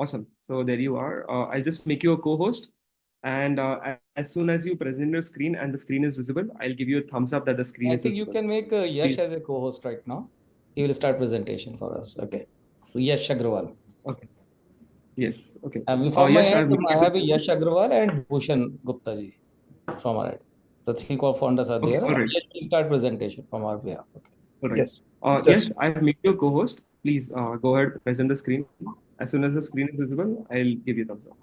Awesome. So there you are. I'll just make you a co-host. And as soon as you present your screen and the screen is visible, I'll give you a thumbs up that the screen I is think you visible. can make Yash as a co-host right now. He will start presentation for us. Okay. Yash Agrawal. Okay. Yes. Okay. From my Yes, end, I've made I you. have a Yash Agrawal and Bhushan Gupta ji from our end. The three co-founders are Okay. there. All right. Yash will start presentation from our behalf. Okay. All right. Yes. Yes, Just I've made you a co-host. Please go ahead, present the screen. As soon as the screen is visible, I'll give you thumbs up.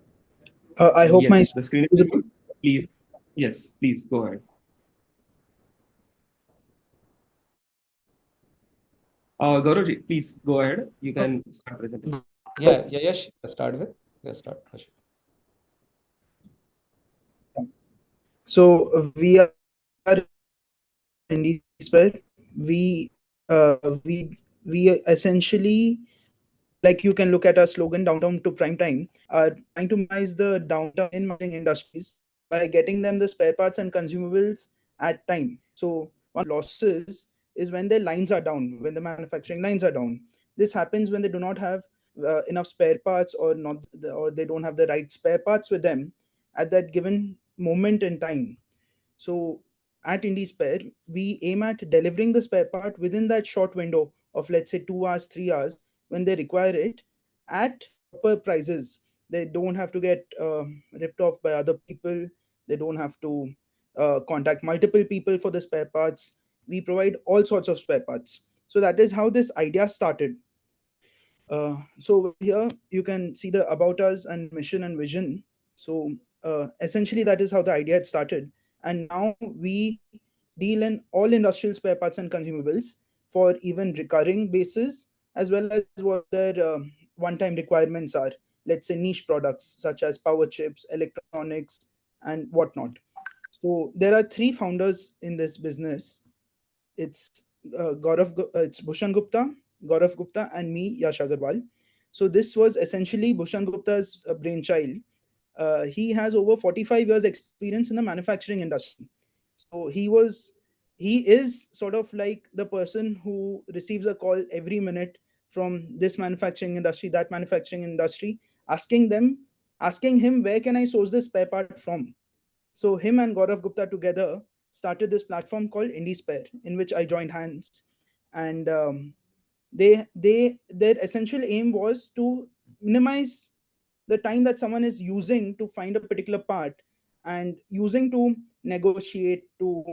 I hope my Yes, the screen is visible. Please. Yes, please go ahead. Gauravji, please go ahead. You can start presenting. Yeah, Yash, start with. Let's start. so we are Indispare. We essentially, like you can look at our slogan downtown to prime time, are trying to minimize the downtime in marketing industries by getting them the spare parts and consumables at time. So one losses is when their lines are down, when the manufacturing lines are down. This happens when they do not have enough spare parts, or not, or they don't have the right spare parts with them at that given moment in time. So at Indispare, we aim at delivering the spare part within that short window of, let's say, 2 hours, 3 hours when they require it, at proper prices. They don't have to get ripped off by other people. They don't have to contact multiple people for the spare parts. We provide all sorts of spare parts. So that is how this idea started. So here you can see the about us and mission and vision. So essentially that is how the idea had started, and now we deal in all industrial spare parts and consumables for even recurring basis, as well as what their one-time requirements are. Let's say niche products such as power chips, electronics, and whatnot. So there are three founders in this business. It's it's Bhushan Gupta, Gaurav Gupta, and me, Yash Agarwal. So this was essentially Bhushan Gupta's brainchild. He has over 45 years experience in the manufacturing industry. So he is sort of like the person who receives a call every minute from this manufacturing industry, that manufacturing industry, asking him, where can I source this spare part from? So him and Gaurav Gupta together started this platform called Indispare, in which I joined hands, and their essential aim was to minimize the time that someone is using to find a particular part, and using to negotiate, to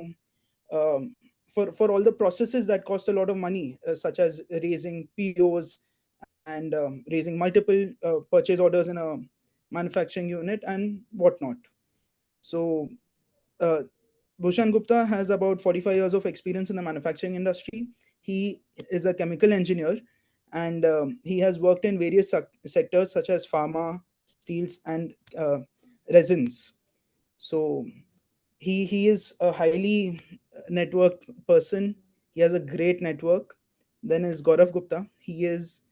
for all the processes that cost a lot of money, such as raising POs and raising multiple purchase orders in a manufacturing unit and whatnot. So uh, Bhushan Gupta has about 45 years of experience in the manufacturing industry. He is a chemical engineer, and he has worked in various sectors such as pharma, steels, and resins. So he is a highly networked person. He has a great network. Then is Gaurav Gupta. He has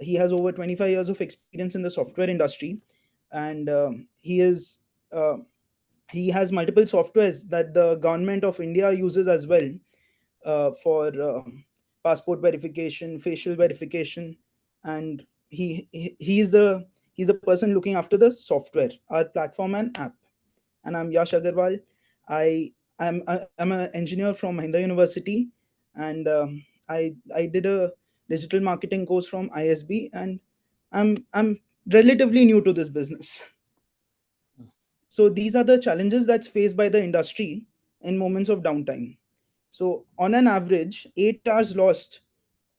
over 25 years of experience in the software industry, and uh, he has multiple softwares that the government of India uses as well, for passport verification, facial verification, and he's the person looking after the software, our platform and app. And I'm Yash Agarwal. I'm an engineer from Mahindra University, and I did a digital marketing course from ISB, and I'm relatively new to this business. So these are the challenges that's faced by the industry in moments of downtime. So on an average, 8 hours lost.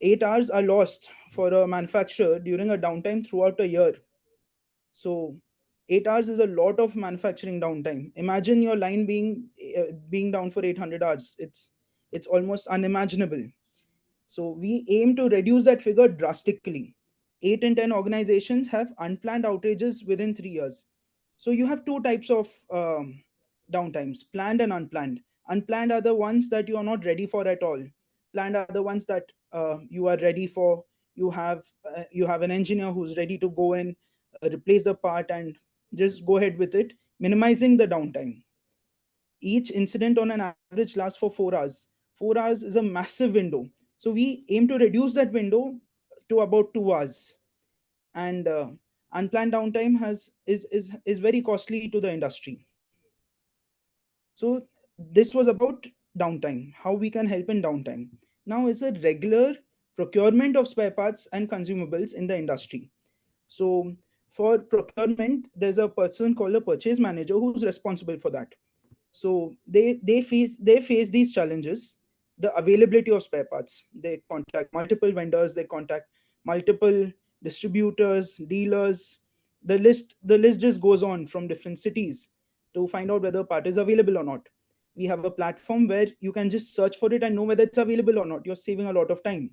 8 hours are lost for a manufacturer during a downtime throughout a year. So 8 hours is a lot of manufacturing downtime. Imagine your line being down for 800 hours. It's almost unimaginable. So we aim to reduce that figure drastically. 8 in 10 organizations have unplanned outages within 3 years. So you have two types of downtimes: planned and unplanned. Unplanned are the ones that you are not ready for at all. Planned are the ones that you are ready for. You have an engineer who's ready to go in, replace the part, and just go ahead with it, minimizing the downtime. Each incident on an average lasts for 4 hours. 4 hours is a massive window. So we aim to reduce that window to about 2 hours. And unplanned downtime is very costly to the industry. So this was about downtime, how we can help in downtime. Now it's a regular procurement of spare parts and consumables in the industry. So for procurement, there's a person called a purchase manager who's responsible for that. So they face these challenges: the availability of spare parts. They contact multiple vendors, they contact multiple distributors, dealers. The list just goes on from different cities to find out whether a part is available or not. We have a platform where you can just search for it and know whether it's available or not. You're saving a lot of time.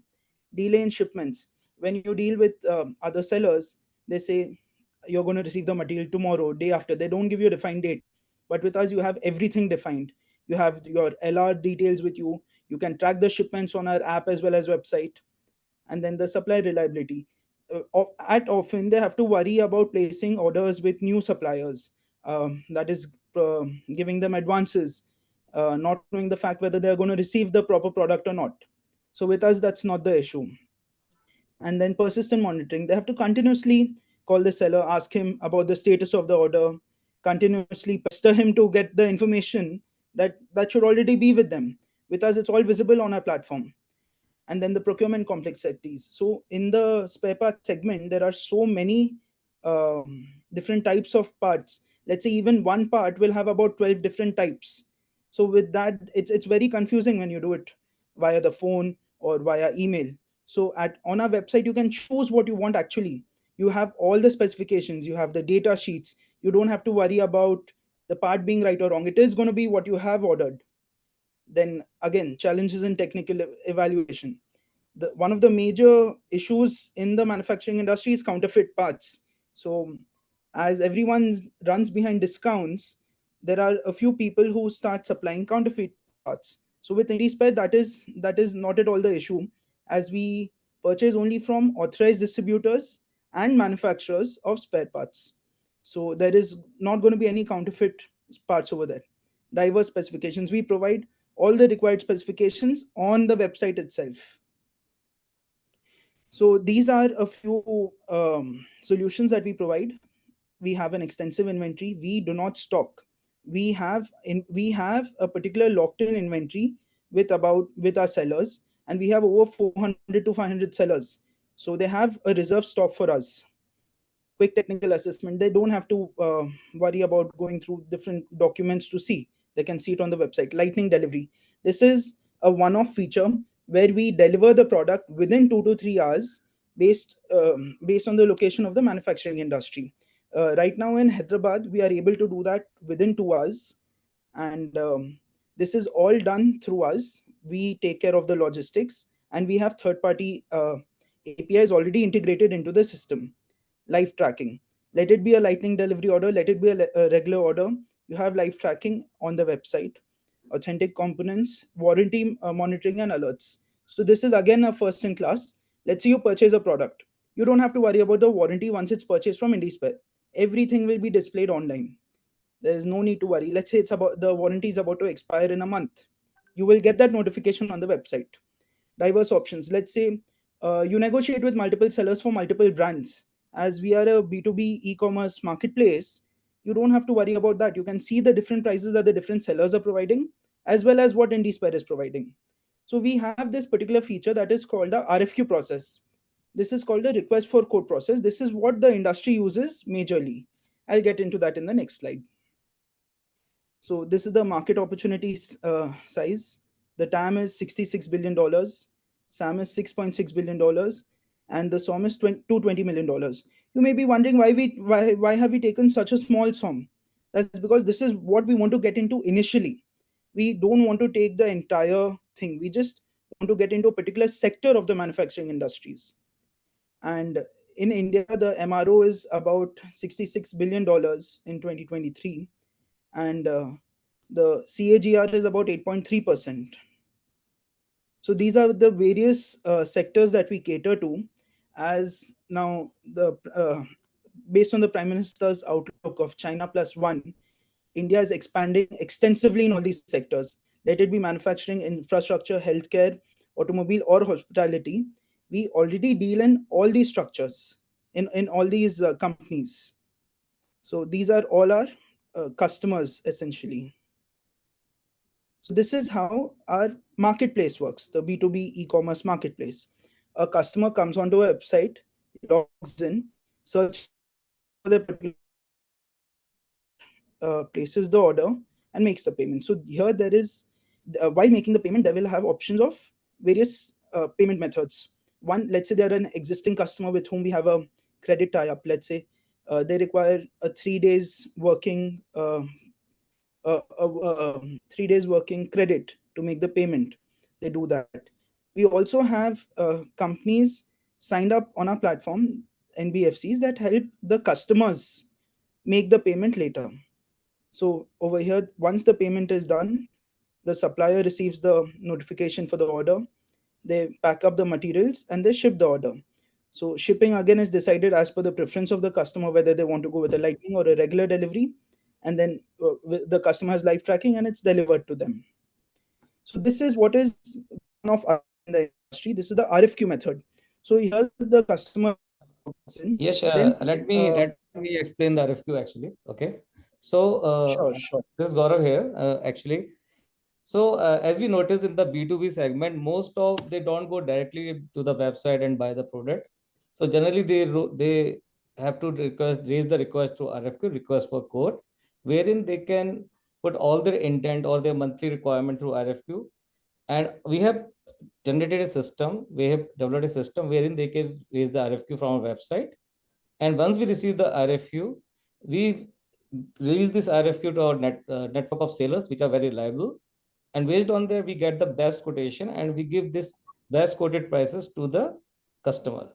Delay in shipments. When you deal with other sellers, they say you're going to receive the material tomorrow, day after. They don't give you a defined date. But with us, you have everything defined. You have your LR details with you. You can track the shipments on our app as well as website. And then the supply reliability. At often, they have to worry about placing orders with new suppliers. That is giving them advances, not knowing the fact whether they're going to receive the proper product or not. So with us, that's not the issue. And then persistent monitoring. They have to continuously call the seller, ask him about the status of the order, continuously pester him to get the information that should already be with them. With us, it's all visible on our platform. And then the procurement complexities. So in the spare part segment, there are so many different types of parts. Let's say even one part will have about 12 different types. So with that, it's very confusing when you do it via the phone or via email. So on our website, you can choose what you want actually. You have all the specifications, you have the data sheets. You don't have to worry about the part being right or wrong. It is going to be what you have ordered. Then again, challenges in technical evaluation. One of the major issues in the manufacturing industry is counterfeit parts. So as everyone runs behind discounts, there are a few people who start supplying counterfeit parts. So with Indispare, that is not at all the issue, as we purchase only from authorized distributors and manufacturers of spare parts. So there is not going to be any counterfeit parts over there. Diverse specifications. We provide all the required specifications on the website itself. So these are a few solutions that we provide. We have an extensive inventory. We do not stock. We have a particular locked-in inventory with our sellers, and we have over 400 to 500 sellers. So they have a reserve stock for us. Quick technical assessment. They don't have to worry about going through different documents to see. They can see it on the website. Lightning delivery. This is a one-off feature where we deliver the product within 2 to 3 hours based on the location of the manufacturing industry. Right now in Hyderabad, we are able to do that within 2 hours. And this is all done through us. We take care of the logistics, and we have third-party APIs already integrated into the system. Live tracking. Let it be a lightning delivery order, let it be a regular order. You have live tracking on the website, authentic components, warranty monitoring, and alerts. So this is again a first in class. Let's say you purchase a product. You don't have to worry about the warranty once it's purchased from Indispare. Everything will be displayed online. There is no need to worry. Let's say it's about the warranty is about to expire in a month. You will get that notification on the website. Diverse options. Let's say you negotiate with multiple sellers for multiple brands. As we are a B2B e-commerce marketplace, you don't have to worry about that. You can see the different prices that the different sellers are providing, as well as what Indispare is providing. So we have this particular feature that is called the RFQ process. This is called the request for quote process. This is what the industry uses majorly. I'll get into that in the next slide. So this is the market opportunities size. The TAM is $66 billion. SAM is $6.6 billion. And the SOM is $220 million. You may be wondering why have we taken such a small SOM? That's because this is what we want to get into initially. We don't want to take the entire thing. We just want to get into a particular sector of the manufacturing industries. And in India, the MRO is about $66 billion in 2023. And the CAGR is about 8.3%. So these are the various sectors that we cater to. As now, based on the Prime Minister's outlook of China Plus One, India is expanding extensively in all these sectors. Let it be manufacturing, infrastructure, healthcare, automobile, or hospitality. We already deal in all these structures. in all these companies. So these are all our customers essentially. So this is how our marketplace works, the B2B e-commerce marketplace. A customer comes onto a website, logs in, searches for the particular places the order and makes the payment. So here there is, while making the payment, they will have options of various payment methods. One, let's say they're an existing customer with whom we have a credit tie-up. Let's say they require a 3 days working 3 days working credit to make the payment. They do that. We also have companies signed up on our platform, NBFCs, that help the customers make the payment later. So over here, once the payment is done, the supplier receives the notification for the order. They pack up the materials and they ship the order. So shipping again is decided as per the preference of the customer, whether they want to go with a lightning or a regular delivery. And then the customer has live tracking and it's delivered to them. So this is what is one of in the industry. This is the RFQ method. So here the customer logs in. Yes, Then let me explain the RFQ actually. Okay. So sure. this is Gaurav here actually. So as we notice in the B2B segment, most of they don't go directly to the website and buy the product. So generally they have to raise the request to RFQ, request for quote, wherein they can put all their intent or their monthly requirement through RFQ. And we have generated a system, we have developed a system wherein they can raise the RFQ from our website. And once we receive the RFQ, we release this RFQ to our network of sellers, which are very reliable. And based on there, we get the best quotation and we give this best quoted prices to the customer.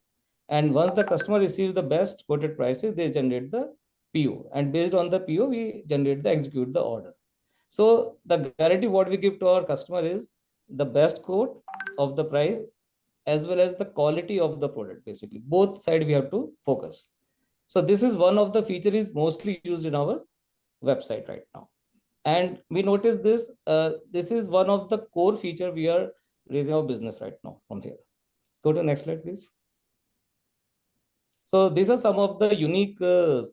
And once the customer receives the best quoted prices, they generate the PO. And based on the PO, we execute the order. So the guarantee what we give to our customer is the best quote of the price as well as the quality of the product. Basically, both sides we have to focus. So this is one of the feature is mostly used in our website right now. And we notice this, this is one of the core feature we are raising our business right now from here. Go to the next slide, please. So these are some of the unique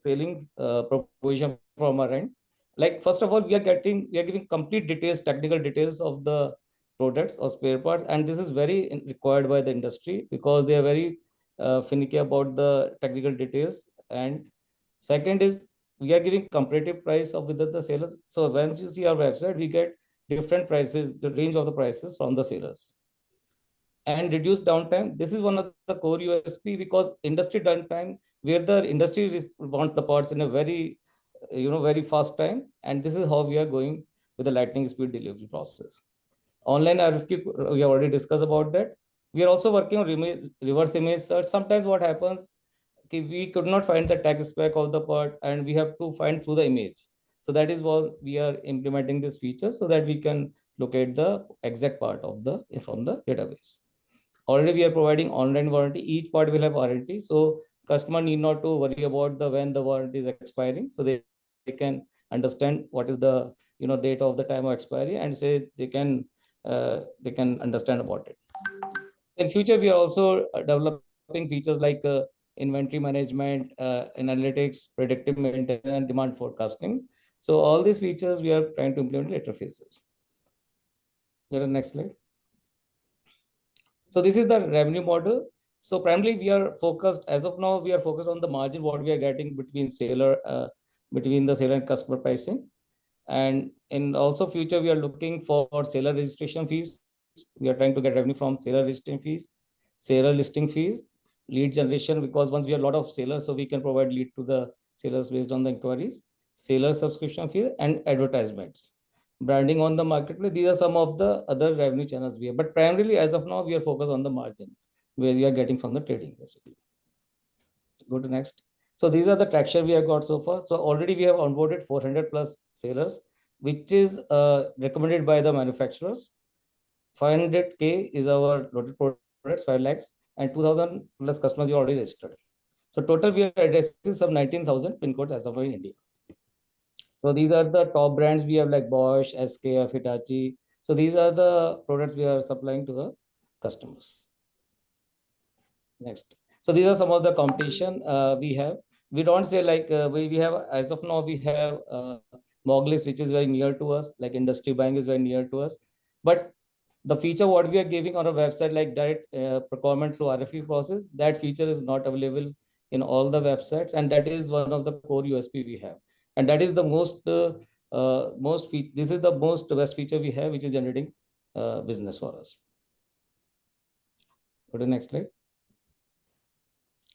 selling proposition from our end. Like first of all, we are giving complete details, technical details of the products or spare parts, and this is very required by the industry because they are very finicky about the technical details. And second is we are giving comparative price of with the sellers. So once you see our website, we get different prices, the range of the prices from the sellers. And reduce downtime. This is one of the core USP because industry downtime, where the industry wants the parts in a very, very fast time. And this is how we are going with the lightning speed delivery process. Online RFQ, we have already discussed about that. We are also working on reverse image search. Sometimes what happens, we could not find the tag spec of the part and we have to find through the image. So that is why we are implementing this feature so that we can locate the exact part of from the database. Already we are providing online warranty. Each part will have warranty. So customer need not to worry about when the warranty is expiring. So they can understand what is the date of the time of expiry and say they can understand about it. In future, we are also developing features like inventory management, analytics, predictive maintenance, and demand forecasting. So all these features we are trying to implement later phases. Go to the next slide. So this is the revenue model. So primarily we are focused, as of now, we are focused on the margin, what we are getting between the seller and customer pricing. And in also future, we are looking for seller registration fees. We are trying to get revenue from seller registration fees, seller listing fees, lead generation, because once we have a lot of sellers, so we can provide lead to the sellers based on the inquiries, seller subscription fee, and advertisements. Branding on the marketplace. These are some of the other revenue channels we have. But primarily, as of now, we are focused on the margin, where we are getting from the trading, basically. Go to next. So these are the traction we have got so far. So already we have onboarded 400 plus sellers, which is recommended by the manufacturers. 500K is our loaded products, 5 lakhs, and 2,000 plus customers you already registered. So total we are addressing some 19,000 pin codes as of in India. So these are the top brands we have like Bosch, SKF, Hitachi. So these are the products we are supplying to the customers. Next. So these are some of the competition we have. We don't say like we have, as of now we have Moglis, which is very near to us, like Industry Bank is very near to us. But the feature what we are giving on our website, like direct procurement through RFP process, that feature is not available in all the websites, and that is one of the core USP we have. And that is the this is the most best feature we have, which is generating business for us. Go to the next slide.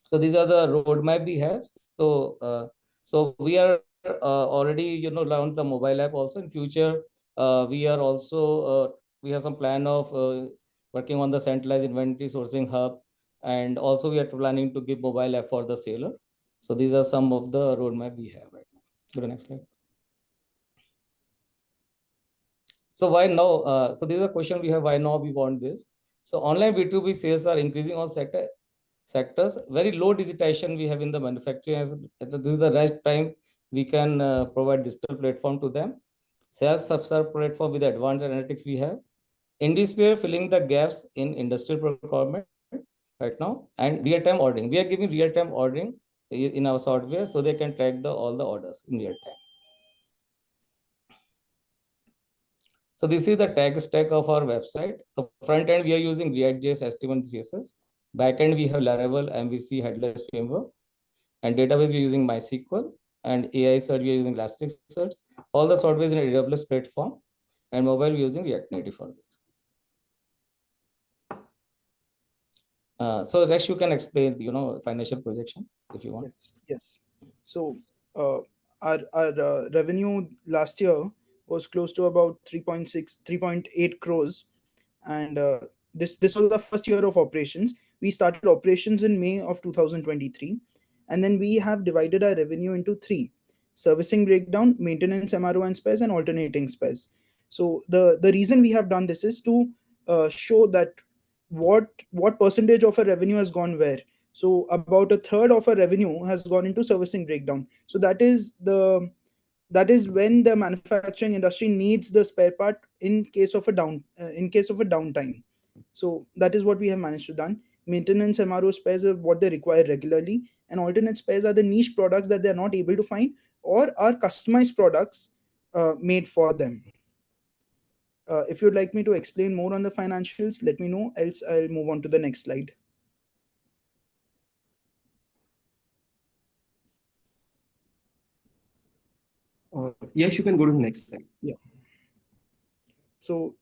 So these are the roadmap we have. So we are already launched the mobile app also. In future, we are also we have some plan of working on the centralized inventory sourcing hub, and also we are planning to give mobile app for the seller. So these are some of the roadmap we have right now. Go to the next slide. So why now? So this is a question we have. Why now we want this? So online B2B sales are increasing on sectors. Very low digitization we have in the manufacturing. This is the right time we can provide digital platform to them. Sales sub-serve platform with advanced analytics we have. Indispare filling the gaps in industrial procurement right now, and real-time ordering. We are giving real-time ordering in our software so they can track all the orders in real time. So this is the tag stack of our website. The front end we are using React.js, HTML, CSS. Back end we have Laravel, MVC, headless framework, and database we are using MySQL, and AI search we are using Elasticsearch. All the software is in a AWS platform, and mobile we are using React Native for this. So Rex, you can explain, financial projection if you want. Yes. So our revenue last year was close to about 3.8 crores, and this was the first year of operations. We started operations in May of 2023, and then we have divided our revenue into three: servicing breakdown, maintenance, MRO and spares, and alternating spares. So the reason we have done this is to show that what percentage of our revenue has gone where. So about a third of our revenue has gone into servicing breakdown. So that is when the manufacturing industry needs the spare part in case of a downtime. So that is what we have managed to done. Maintenance, MRO spares are what they require regularly, and alternate spares are the niche products that they are not able to find or are customized products made for them. If you'd like me to explain more on the financials, let me know, else I'll move on to the next slide. Yes, you can go to the next slide. Yeah. So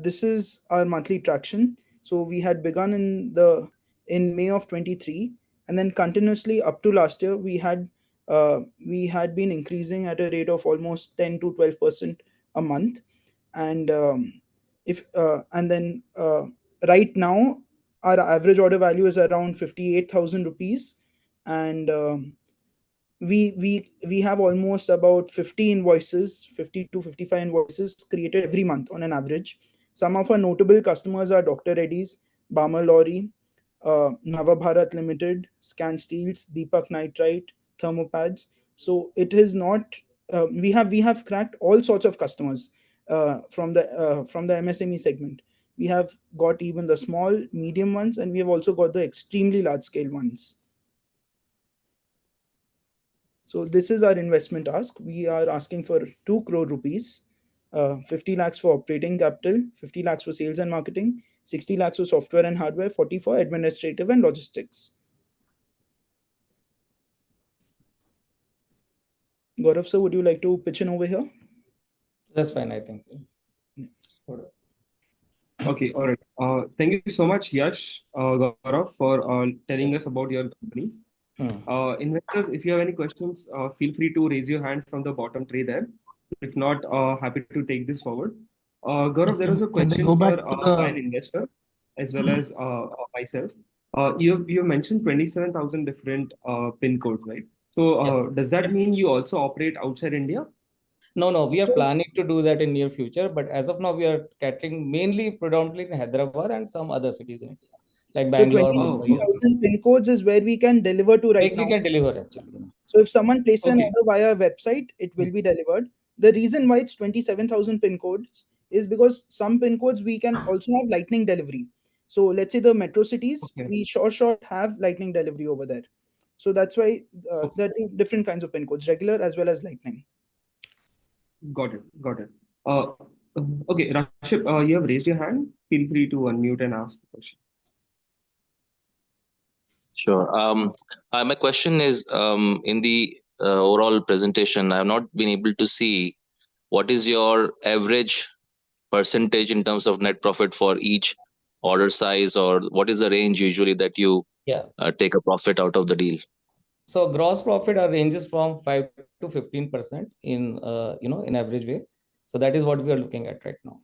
this is our monthly traction. So we had begun in May of 23, and then continuously up to last year we had been increasing at a rate of almost 10 to 12% a month, and right now our average order value is around 58,000 rupees, and we have almost about 50 invoices, 50 to 55 invoices created every month on an average. Some of our notable customers are Dr. Reddy's, Bama Lorry, Nava Bharat Limited, Scan Steels, Deepak Nitrite, Thermopads. So it is not we have cracked all sorts of customers from the MSME segment. We have got even the small, medium ones, and we have also got the extremely large scale ones. So this is our investment ask. We are asking for 2 crore rupees, 50 lakhs for operating capital, 50 lakhs for sales and marketing, 60 lakhs for software and hardware, 40 for administrative and logistics. Gaurav sir, would you like to pitch in over here? That's fine, I think. Okay, all right. Thank you so much, Yash, Gaurav, for telling us about your company. Investors, if you have any questions, feel free to raise your hand from the bottom tray there. If not, happy to take this forward. Gaurav, there was a question here by an investor as well as myself. You mentioned 27,000 different PIN codes, right? So Yes. does that mean you also operate outside India? No, we are planning to do that in near future, but as of now, we are catering mainly predominantly in Hyderabad and some other cities in India, like Bangalore. So 27,000 PIN codes is where we can deliver to right now. We can deliver actually. So if someone places an Okay. order via website, it will be delivered. The reason why it's 27,000 PIN codes is because some PIN codes we can also have lightning delivery. So let's say the metro cities, Okay. we sure have lightning delivery over there. So that's why there are different kinds of pin codes, regular as well as lightning. Got it. Got it. Uh, okay, Rashid, you have raised your hand. Feel free to unmute and ask the question. Sure. My question is, in the overall presentation, I have not been able to see what is your average percentage in terms of net profit for each order size, or what is the range usually that you Yeah. take a profit out of the deal? So gross profit ranges from 5 to 15% in in average way. So that is what we are looking at right now.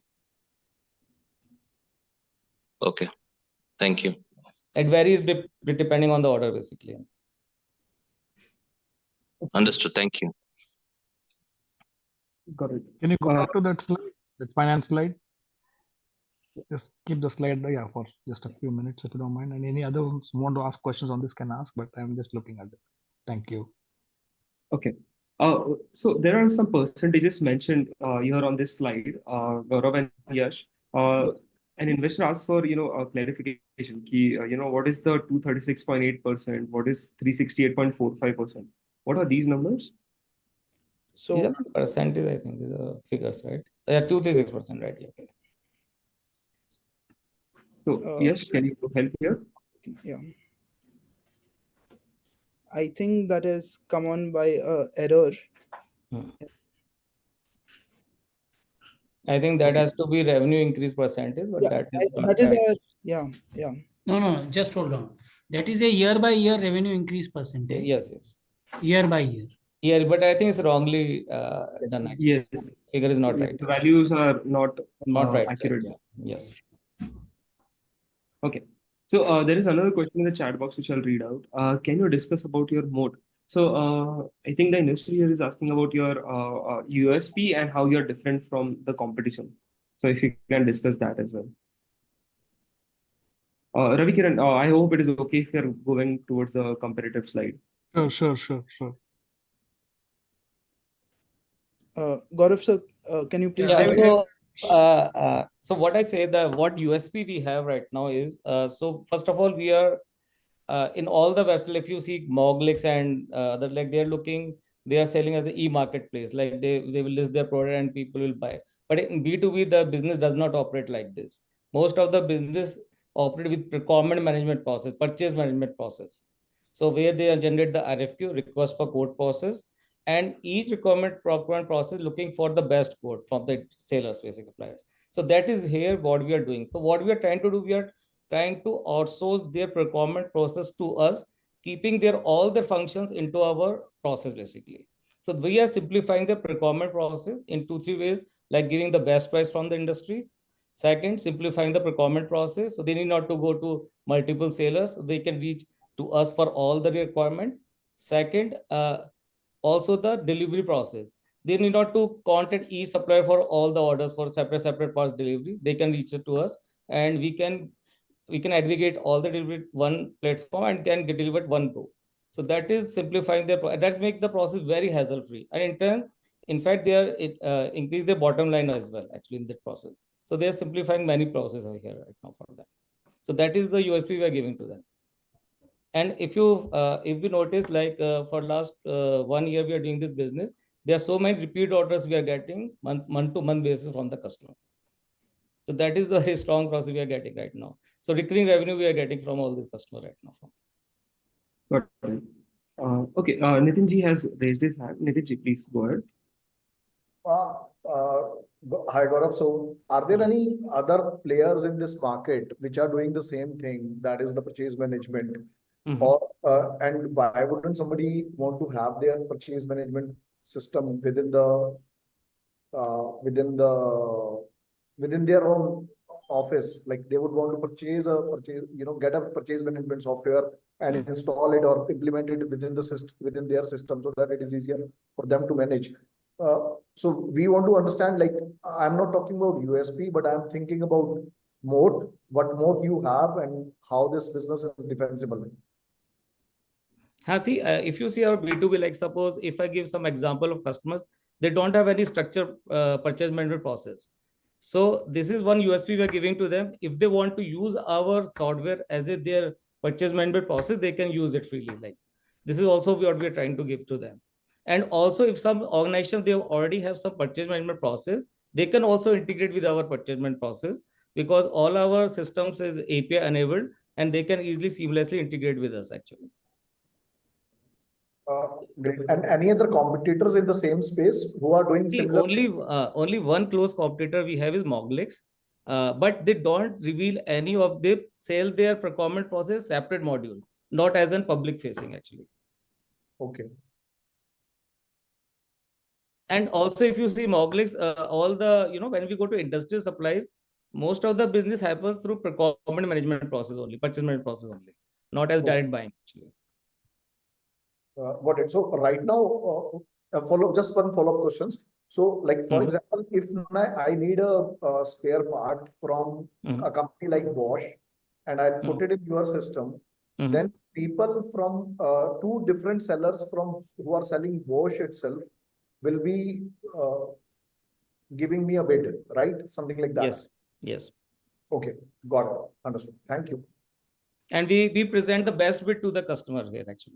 Okay, thank you. It varies depending on the order, basically. Understood. Thank you. Got it. Can you go back to that slide, that finance slide? Just keep the slide there for just a few minutes, if you don't mind. And any other ones who want to ask questions on this can ask, but I'm just looking at it. Thank you. Okay. So there are some percentages mentioned here on this slide, Gaurav and Yash. An investor asks for a clarification. What is the 236.8%? What is 368.45%? What are these numbers? So these are percentage, I think these are figures, right? They are 236%, right? Okay. So yes, can you help here? Yeah, I think that is come on by error. I think that has to be revenue increase percentage, but Yeah, that is yeah. No, just hold on. That is a year by year revenue increase percentage. Yes. Year by year. Yeah, but I think it's wrongly done. Yes. Figure is not right. The values are not right. accurate. Right. Yeah. Yes. Okay. So there is another question in the chat box which I'll read out. Can you discuss about your moat? So I think the investor here is asking about your USP and how you're different from the competition. So if you can discuss that as well. Ravi Kiran, I hope it is okay if you're going towards the comparative slide. Sure. Gaurav sir, can you please? Yeah, so what I say, what USP we have right now is, so first of all, we are in all the websites. If you see Moglix and they are selling as an e-marketplace, like they will list their product and people will buy. But in B2B, the business does not operate like this. Most of the business operate with procurement management process, purchase management process. So where they generate the RFQ, request for quote process, and each procurement process looking for the best quote from the sellers, basic suppliers. So that is here what we are doing. So what we are trying to do, we are trying to outsource their procurement process to us, keeping all the functions into our process, basically. So we are simplifying the procurement process in 2-3 ways, like giving the best price from the industries. Second, simplifying the procurement process. So they need not to go to multiple sellers. They can reach to us for all the requirement. Second, also the delivery process. They need not to contact each supplier for all the orders for separate parts deliveries. They can reach it to us, and we can aggregate all the delivery one platform and can get delivered one go. So that is simplifying that make the process very hassle free, and in fact they are increase their bottom line as well, actually, in that process. So they are simplifying many processes over here right now for that. So that is the USP we are giving to them. And if you notice, like for last 1 year we are doing this business, there are so many repeat orders we are getting month to month basis from the customer. So that is the very strong process we are getting right now. So recurring revenue we are getting from all these customers right now. Got it. Okay, Nitin ji has raised his hand. Nitin ji, please go ahead. Hi Gaurav. So are there any other players in this market which are doing the same thing, that is the purchase management? And why wouldn't somebody want to have their purchase management system within their own office? Like they would want to get a purchase management software and install it or implement it within their system, so that it is easier for them to manage. So we want to understand, like, I'm not talking about USP, but I'm thinking about moat, what moat you have and how this business is defensible. See, if you see our B2B, like suppose if I give some example of customers, they don't have any structured purchase management process. So this is one USP we are giving to them. If they want to use our software as their purchase management process, they can use it freely. Like this is also what we are trying to give to them. And also, if some organization they already have some purchase management process, they can also integrate with our purchase management process, because all our systems is API enabled and they can easily seamlessly integrate with us actually. Great. And any other competitors in the same space who are doing similar? Only one close competitor we have is Moglix, but they don't reveal any of, they sell their procurement process separate module, not as in public facing actually. Okay. And also, if you see Moglix, all the, when we go to industrial supplies, most of the business happens through procurement management process only, purchase management process only, not as direct buying actually. Got it. So right now, just one follow-up questions. So like, for example, if I need a spare part from a company like Bosch and I put it in your system, then people from two different sellers from who are selling Bosch itself will be giving me a bid, right? Something like that. Yes. Yes. Okay. Got it. Understood. Thank you. And we present the best bid to the customer here actually.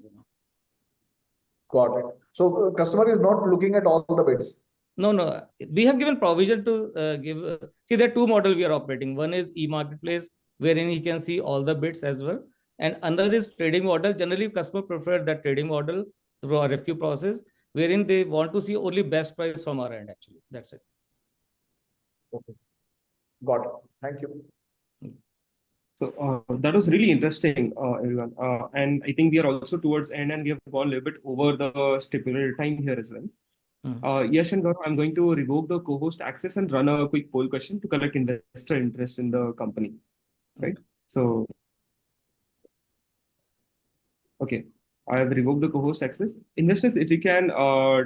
Got it. So customer is not looking at all the bids. No. We have given provision to give. See, there are two models we are operating. One is e-marketplace, wherein he can see all the bids as well. And another is trading model. Generally, customer prefer that trading model through RFQ process, wherein they want to see only best price from our end actually. That's it. Okay. Got it. Thank you. So that was really interesting, everyone. And I think we are also towards end, and we have gone a little bit over the stipulated time here as well. Yash and Gaurav, I'm going to revoke the co-host access and run a quick poll question to collect investor interest in the company. Right? So, okay, I have revoked the co-host access. Investors, if you can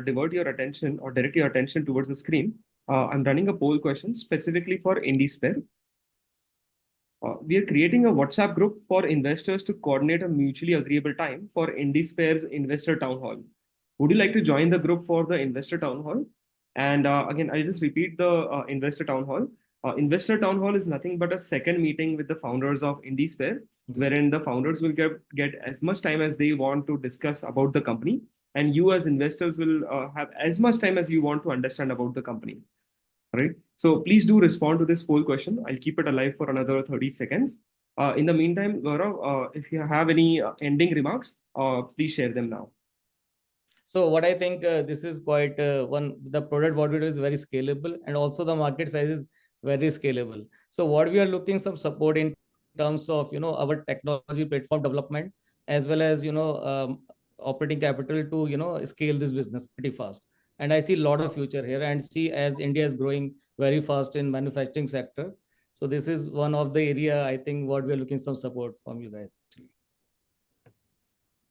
divert your attention or direct your attention towards the screen, I'm running a poll question specifically for Indispare. We are creating a WhatsApp group for investors to coordinate a mutually agreeable time for Indispare's investor town hall. Would you like to join the group for the investor town hall? And again, I'll just repeat the investor town hall. Investor town hall is nothing but a second meeting with the founders of Indispare, wherein the founders will get as much time as they want to discuss about the company. And you as investors will have as much time as you want to understand about the company. Right. So please do respond to this poll question. I'll keep it alive for another 30 seconds. In the meantime, Gaurav, if you have any ending remarks, please share them now. So what I think this is quite the product what we do is very scalable, and also the market size is very scalable. So what we are looking some support in terms of our technology platform development, as well as operating capital to scale this business pretty fast. And I see a lot of future here, and see as India is growing very fast in manufacturing sector. So this is one of the area I think what we are looking some support from you guys.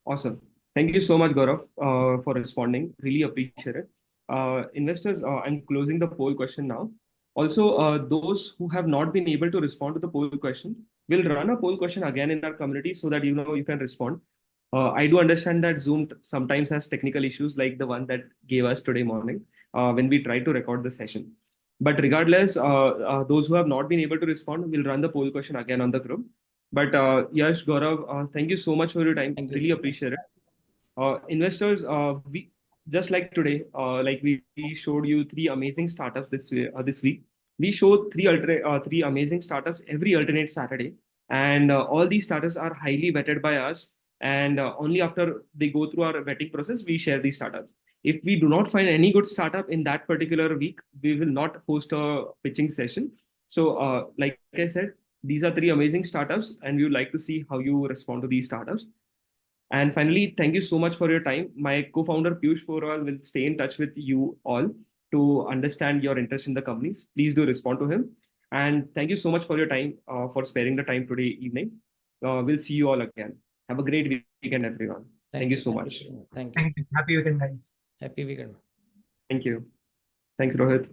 Awesome. Thank you so much, Gaurav, for responding. Really appreciate it. Investors, I'm closing the poll question now. Also, those who have not been able to respond to the poll question, we'll run a poll question again in our community so that you can respond. I do understand that Zoom sometimes has technical issues like the one that gave us today morning when we tried to record the session. But regardless, those who have not been able to respond, we'll run the poll question again on the group. But Yash, Gaurav, thank you so much for your time. Really appreciate it. Investors, we just like today, like we showed you 3 amazing startups this week. We show three amazing startups every alternate Saturday, and all these startups are highly vetted by us. And only after they go through our vetting process, we share these startups. If we do not find any good startup in that particular week, we will not host a pitching session. So, like I said, these are 3 amazing startups, and we would like to see how you respond to these startups. And finally, thank you so much for your time. My co-founder Piyush Porwal will stay in touch with you all to understand your interest in the companies. Please do respond to him. And thank you so much for your time, for sparing the time today evening. We'll see you all again. Have a great weekend, everyone. Thank you so much. Thank you. Happy weekend, guys. Happy weekend. Thank you. Thanks, Rohit.